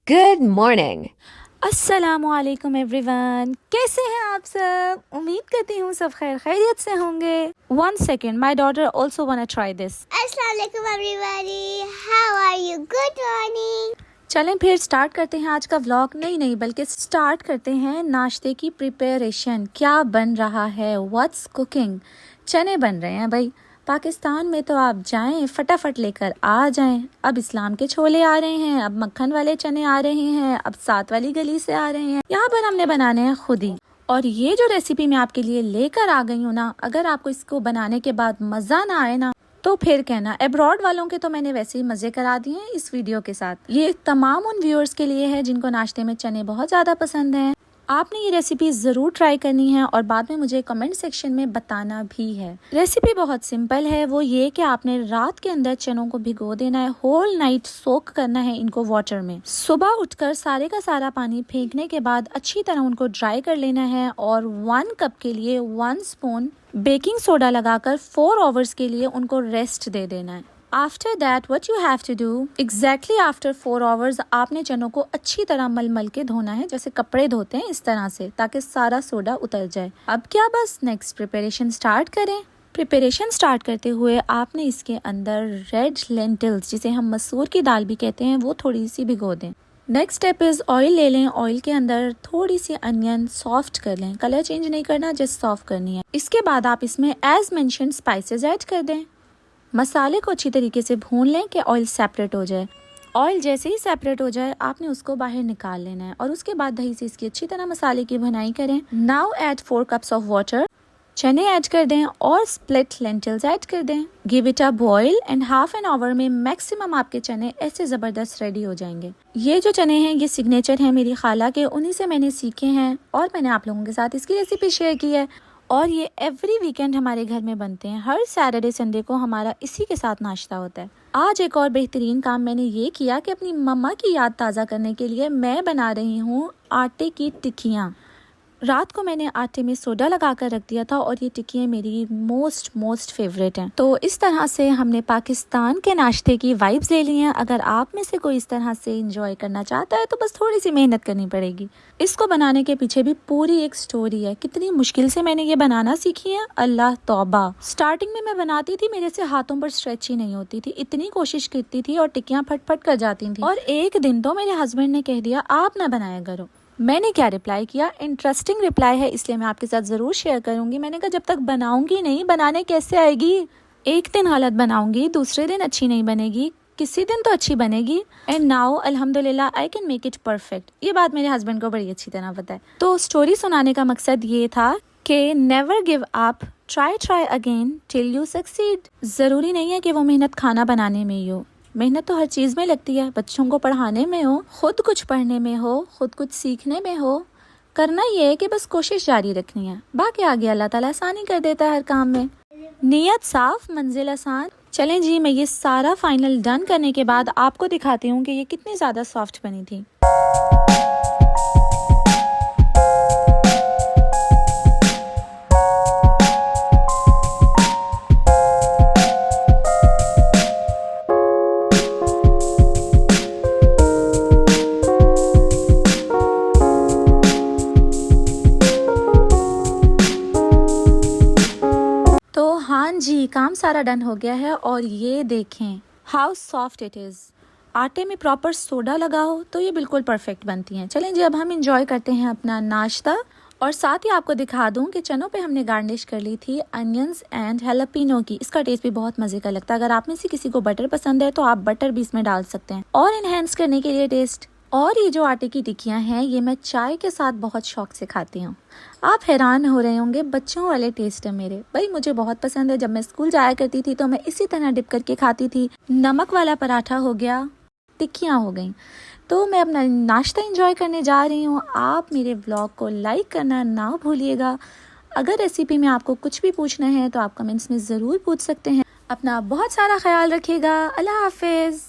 Good morning. अस्सलामुअलैकुम everyone, कैसे हैं आप सब? उम्मीद करती हूँ सब खैर खैरियत से होंगे। 1 second, my daughter also wanna try this. Assalamualaikum everybody. How are you? Good morning. चलें फिर स्टार्ट करते हैं आज का व्लॉग। नहीं बल्कि स्टार्ट करते हैं नाश्ते की प्रिपरेशन। क्या बन रहा है? What's cooking? चने बन रहे हैं भाई। पाकिस्तान में तो आप जाएं फटाफट लेकर आ जाएं। अब इस्लाम के छोले आ रहे हैं, अब मक्खन वाले चने आ रहे हैं, अब सात वाली गली से आ रहे हैं। यहाँ पर हमने बनाने हैं खुद ही। और ये जो रेसिपी मैं आपके लिए लेकर आ गई हूँ ना, अगर आपको इसको बनाने के बाद मजा ना आए ना तो फिर कहना। अब्रॉड वालों के तो मैंने वैसे ही मजे करा दिए हैं इस वीडियो के साथ। ये तमाम उन व्यूअर्स के लिए है जिनको नाश्ते में चने बहुत ज्यादा पसंद हैं। आपने ये रेसिपी ज़रूर ट्राई करनी है और बाद में मुझे कमेंट सेक्शन में बताना भी है। रेसिपी बहुत सिंपल है, वो ये कि आपने रात के अंदर चनों को भिगो देना है, होल नाइट सोक करना है इनको वाटर में। सुबह उठकर सारे का सारा पानी फेंकने के बाद अच्छी तरह उनको ड्राई कर लेना है और 1 कप के लिए 1 स्पून बेकिंग सोडा लगाकर 4 आवर्स के लिए उनको रेस्ट दे देना है। After that what you have to do, exactly after 4 hours आपने चनों को अच्छी तरह मल के धोना है, जैसे कपड़े धोते हैं इस तरह से, ताकि सारा सोडा उतर जाए। अब क्या बस नेक्स्ट प्रिपरेशन स्टार्ट करें। प्रिपरेशन स्टार्ट करते हुए आपने इसके अंदर रेड लेंटिल्स, जिसे हम मसूर की दाल भी कहते हैं, वो थोड़ी सी भिगो दें। नेक्स्ट स्टेप इज ऑयल ले लें, ऑयल के अंदर थोड़ी सी अनियन सॉफ्ट कर लें, कलर चेंज नहीं करना, जस्ट सॉफ्ट करनी है। इसके बाद आप इसमें एज मेंशन्ड स्पाइसेस ऐड कर दें। मसाले को अच्छी तरीके से भून लें कि ऑयल सेपरेट हो जाए। ऑयल जैसे ही सेपरेट हो जाए आपने उसको बाहर निकाल लेना है और उसके बाद दही से इसकी अच्छी तरह मसाले की भुनाई करें। Now add 4 cups of water. चने ऐड कर दें और स्प्लिट लेंटिल्स ऐड कर दें। Give it a boil and half an hour में मैक्सिमम आपके चने ऐसे जबरदस्त रेडी हो जाएंगे। ये जो चने हैं ये सिग्नेचर हैं मेरी खाला के, उन्हीं से मैंने सीखे हैं और मैंने आप लोगों के साथ इसकी रेसिपी शेयर की है। और ये एवरी वीकेंड हमारे घर में बनते हैं। हर सैटरडे संडे को हमारा इसी के साथ नाश्ता होता है। आज एक और बेहतरीन काम मैंने ये किया कि अपनी मम्मा की याद ताज़ा करने के लिए मैं बना रही हूँ आटे की टिक्कियाँ। रात को मैंने आटे में सोडा लगा कर रख दिया था और ये टिक्कियाँ मेरी मोस्ट फेवरेट हैं। तो इस तरह से हमने पाकिस्तान के नाश्ते की वाइब्स ले ली हैं। अगर आप में से कोई इस तरह से एंजॉय करना चाहता है तो बस थोड़ी सी मेहनत करनी पड़ेगी। इसको बनाने के पीछे भी पूरी एक स्टोरी है। कितनी मुश्किल से मैंने ये बनाना सीखी है, अल्लाह तौबा। स्टार्टिंग में मैं बनाती थी, मेरे से हाथों पर स्ट्रेच ही नहीं होती थी, इतनी कोशिश करती थी और टिक्कियाँ फट कर जाती थी। और एक दिन तो मेरे हस्बैंड ने कह दिया आप ना बनाया करो। मैंने क्या रिप्लाई किया, इंटरेस्टिंग रिप्लाई है इसलिए मैं आपके साथ ज़रूर शेयर करूंगी। मैंने कहा जब तक बनाऊंगी नहीं, बनाने कैसे आएगी? एक दिन गलत बनाऊंगी, दूसरे दिन अच्छी नहीं बनेगी, किसी दिन तो अच्छी बनेगी। एंड नाउ अल्हम्दुलिल्लाह I can make it perfect. ये बात मेरे हस्बैंड को बड़ी अच्छी तरह पता है। तो स्टोरी सुनाने का मकसद ये था कि never give up, try again till you succeed. ज़रूरी नहीं है कि वो मेहनत खाना बनाने में ही हो, मेहनत तो हर चीज़ में लगती है। बच्चों को पढ़ाने में हो, खुद कुछ पढ़ने में हो, खुद कुछ सीखने में हो, करना ये है कि बस कोशिश जारी रखनी है। बाकी आगे अल्लाह ताला आसानी कर देता है हर काम में। नियत साफ, मंजिल आसान। चलें जी, मैं ये सारा फाइनल डन करने के बाद आपको दिखाती हूँ कि ये कितनी ज़्यादा सॉफ्ट बनी थी। हाँ जी, काम सारा डन हो गया है और ये देखें हाउ सॉफ्ट इट इज़। आटे में प्रॉपर सोडा लगा हो तो ये बिल्कुल परफेक्ट बनती हैं। चलें जी, अब हम इंजॉय करते हैं अपना नाश्ता। और साथ ही आपको दिखा दूं कि चनों पे हमने गार्निश कर ली थी अनियंस एंड हैलापिनो की। इसका टेस्ट भी बहुत मजे का लगता है। अगर आप में से किसी को बटर पसंद है तो आप बटर भी इसमें डाल सकते हैं और इनहेंस करने के लिए टेस्ट। और ये जो आटे की टिक्कियाँ हैं ये मैं चाय के साथ बहुत शौक से खाती हूँ। आप हैरान हो रहे होंगे, बच्चों वाले टेस्ट है मेरे भाई, मुझे बहुत पसंद है। जब मैं स्कूल जाया करती थी तो मैं इसी तरह डिप करके खाती थी। नमक वाला पराठा हो गया, टिक्कियाँ हो गई। तो मैं अपना नाश्ता एंजॉय करने जा रही हूँ। आप मेरे व्लॉग को लाइक करना ना भूलिएगा। अगर रेसिपी में आपको कुछ भी पूछना है तो आप कमेंट्स में ज़रूर पूछ सकते हैं। अपना बहुत सारा ख्याल रखिएगा। अल्लाह हाफिज़।